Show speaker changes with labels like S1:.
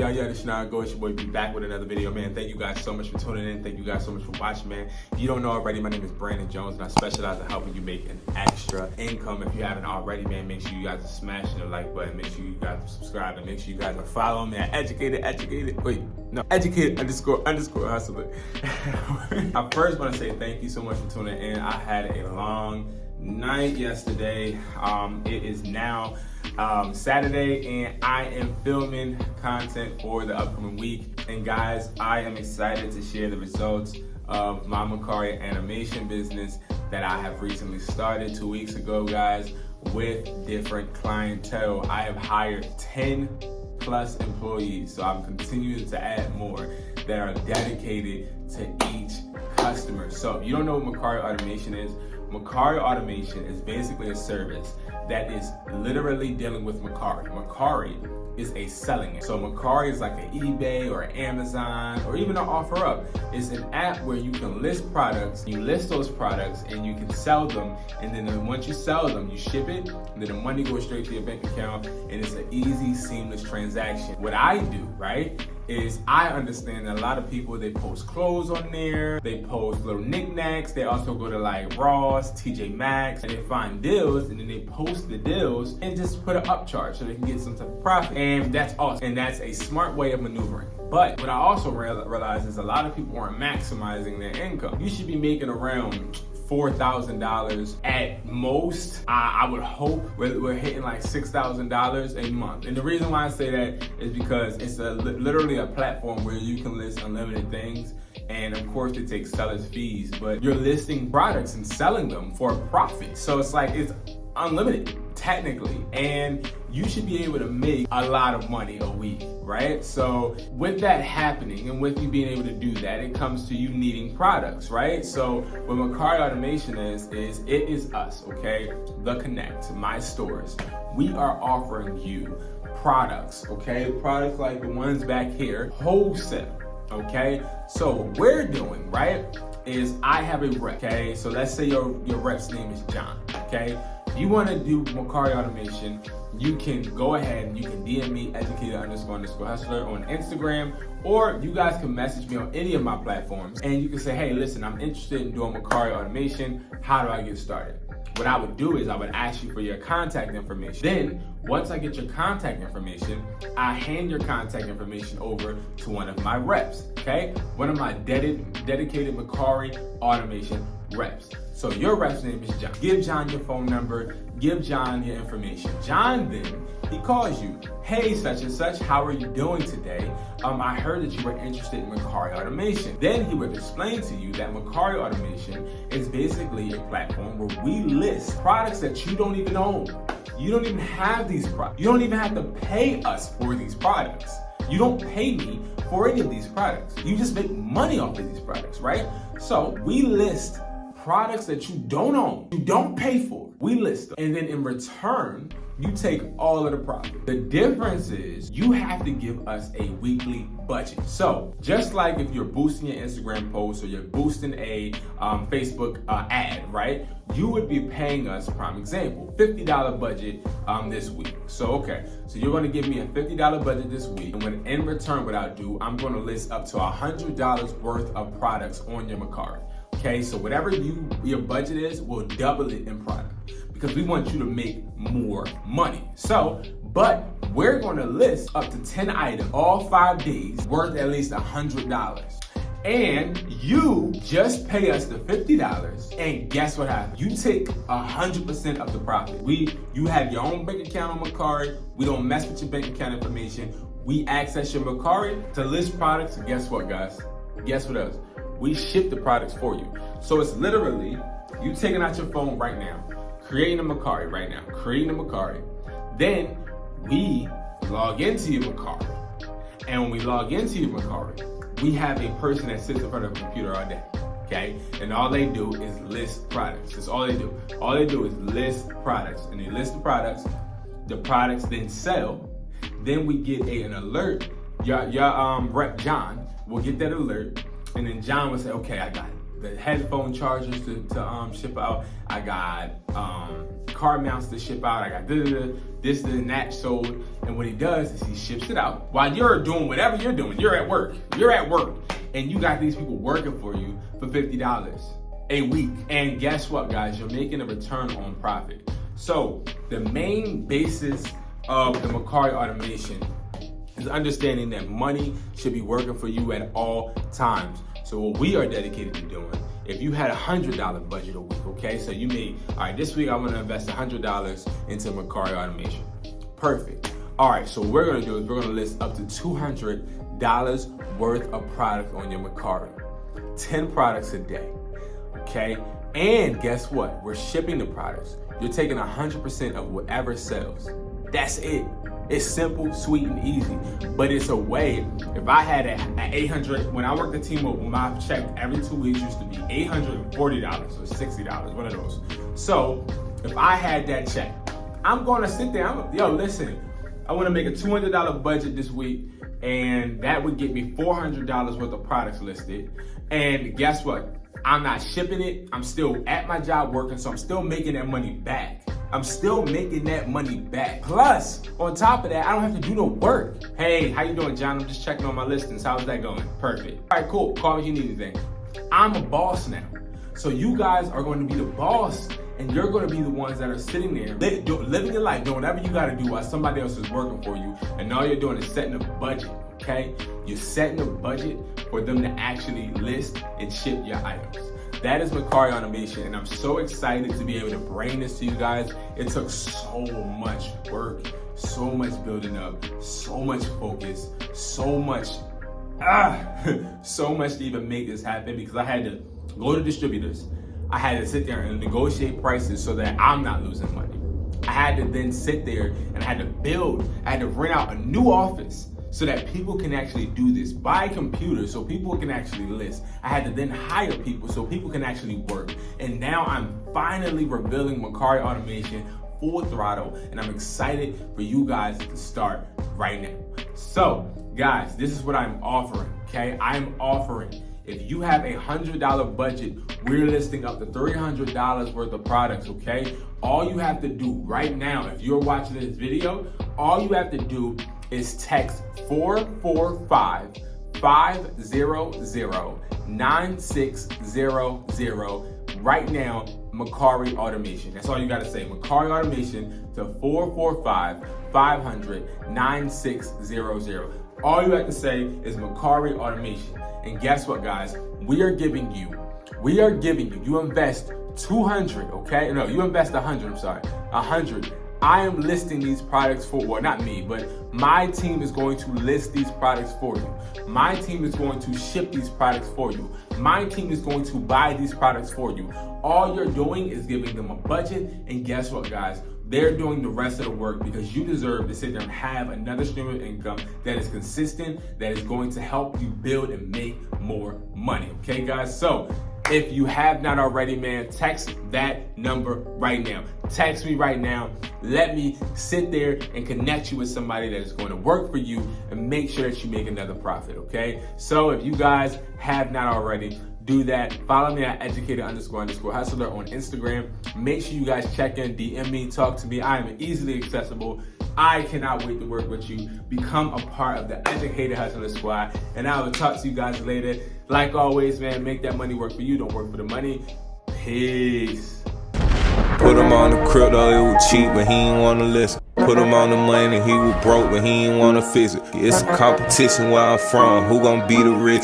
S1: This go. It's your boy B back with another video, man. Thank you guys so much for tuning in. Thank you guys so much for watching, man. If you don't know already, my name is Brandon Jones, and I specialize in helping you make an extra income. If you haven't already, man, make sure you guys are smashing the like button. Make sure you guys are subscribed, and make sure you guys are following me at Educated _ Hustler. I first want to say thank you so much for tuning in. I had a long night yesterday. It is now Saturday, and I am filming content for the upcoming week. And guys, I am excited to share the results of my MERCARI animation business that I have recently started 2 weeks ago, guys, with different clientele. I have hired 10 plus employees, so I'm continuing to add more that are dedicated to each customer. So if you don't know what MERCARI automation is, MERCARI automation is basically a service that is literally dealing with MERCARI. MERCARI is a selling app. So MERCARI is like an eBay or Amazon or even an OfferUp. It's an app where you can list products, you list those products, and you can sell them. And then once you sell them, you ship it, and then the money goes straight to your bank account, and it's an easy, seamless transaction. What I do, right, is I understand that a lot of people, they post clothes on there, they post little knickknacks, they also go to like Ross, TJ Maxx, and they find deals, and then they post the deals and just put an upcharge so they can get some type of profit. And that's awesome, and that's a smart way of maneuvering. But what I also realize is a lot of people aren't maximizing their income. You should be making around $4,000 at most. I would hope we're hitting like $6,000 a month. And the reason why I say that is because it's literally a platform where you can list unlimited things. And of course it takes sellers fees, but you're listing products and selling them for a profit. So it's like, it's unlimited technically, and you should be able to make a lot of money a week, right? So with that happening and with you being able to do that, it comes to you needing products, right? So what MERCARI automation is it is us, okay? The Connect, my stores. We are offering you products, okay? Products like the ones back here, wholesale, okay? So what we're doing, right, is I have a rep, okay? So let's say your rep's name is John, okay? If you want to do MERCARI automation, you can go ahead and you can DM me Educated_Hustler on Instagram, or you guys can message me on any of my platforms, and you can say, hey, listen, I'm interested in doing MERCARI automation. How do I get started? What I would do is I would ask you for your contact information. Then once I get your contact information, I hand your contact information over to one of my reps, okay? One of my dedicated MERCARI automation reps. So your rep's name is John. Give John your phone number, give John your information. John then, he calls you. Hey, such and such, how are you doing today? I heard that you were interested in MERCARI automation. Then he would explain to you that MERCARI automation is basically a platform where we list products that you don't even own. You don't even have these products. You don't even have to pay us for these products. You don't pay me for any of these products. You just make money off of these products, right? So we list products that you don't own, you don't pay for, we list them. And then in return, you take all of the profit. The difference is you have to give us a weekly budget. So just like if you're boosting your Instagram post or you're boosting a Facebook ad, right? You would be paying us, prime example, $50 budget this week. So, okay, so you're gonna give me a $50 budget this week. And when in return, what I'll do, I'm gonna list up to $100 worth of products on your MERCARI. Okay, so whatever your budget is, we'll double it in product because we want you to make more money. So, but we're gonna list up to 10 items all 5 days worth at least $100. And you just pay us the $50, and guess what happens? You take 100% of the profit. You have your own bank account on MERCARI. We don't mess with your bank account information. We access your MERCARI to list products, and guess what, guys? Guess what else? We ship the products for you. So it's literally you taking out your phone right now, creating a MERCARI right now, creating a MERCARI. Then we log into your MERCARI. And when we log into your MERCARI, we have a person that sits in front of a computer all day, okay? And all they do is list products. That's all they do. All they do is list products. And they list the products then sell. Then we get an alert. Your rep John will get that alert. And then John would say, okay, I got it. the headphone chargers to ship out. I got car mounts to ship out. I got this and that sold. And what he does is he ships it out while you're doing whatever you're doing. You're at work. And you got these people working for you for $50 a week. And guess what, guys? You're making a return on profit. So the main basis of the MERCARI automation is understanding that money should be working for you at all times. So what we are dedicated to doing, if you had $100 budget a week, okay? So you may, all right, this week I'm gonna invest $100 into MERCARI automation. Perfect. All right, so what we're gonna do is we're gonna list up to $200 worth of product on your MERCARI. 10 products a day, okay? And guess what? We're shipping the products. You're taking 100% of whatever sells. That's it. It's simple, sweet, and easy. But it's a way, if I had an 800, when I worked at T-Mobile, my check every 2 weeks used to be $840 or $60, one of those. So if I had that check, I'm gonna sit there, listen, I wanna make a $200 budget this week, and that would get me $400 worth of products listed. And guess what? I'm not shipping it. I'm still at my job working, so I'm still making that money back. Plus, on top of that, I don't have to do no work. Hey, how you doing, John? I'm just checking on my listings. How's that going? Perfect. All right, cool. Call me if you need anything. I'm a boss now. So you guys are going to be the boss, and you're going to be the ones that are sitting there living your life, doing whatever you got to do while somebody else is working for you. And all you're doing is setting a budget, okay? You're setting a budget for them to actually list and ship your items. That is MERCARI automation, and I'm so excited to be able to bring this to you guys. It took so much work, so much building up, so much focus, so much to even make this happen, because I had to go to distributors. I had to sit there and negotiate prices so that I'm not losing money. I had to then sit there and I had to rent out a new office so that people can actually do this, buy computers so people can actually list. I had to then hire people so people can actually work. And now I'm finally revealing MERCARI automation full throttle, and I'm excited for you guys to start right now. So guys, this is what I'm offering, okay? I'm offering, if you have a $100 budget, we're listing up to $300 worth of products, okay? All you have to do right now, if you're watching this video, all you have to do is text 445-500-9600 right now, MERCARI automation. That's all you gotta say, MERCARI automation to 445-500-9600. All you have to say is MERCARI automation. And guess what, guys? We are giving you, you invest 200, okay? No, you invest 100, 100. I am listing these products for, well, not me, but my team is going to list these products for you. My team is going to ship these products for you. My team is going to buy these products for you. All you're doing is giving them a budget, and guess what, guys? They're doing the rest of the work, because you deserve to sit there and have another stream of income that is consistent, that is going to help you build and make more money, okay, guys? So if you have not already, man, text that number right now. Text me right now. Let me sit there and connect you with somebody that is going to work for you and make sure that you make another profit, okay? So if you guys have not already, do that. Follow me at Educated__Hustler on Instagram. Make sure you guys check in, DM me, talk to me. I am easily accessible. I cannot wait to work with you. Become a part of the Educated Hustler squad, and I will talk to you guys later. Like always, man, make that money work for you. Don't work for the money. Peace.
S2: Put him on the crypto, it was cheap, but he ain't wanna listen. Put him on the money, he was broke, but he ain't wanna fix it. It's a competition where I'm from, who gon' be the rich?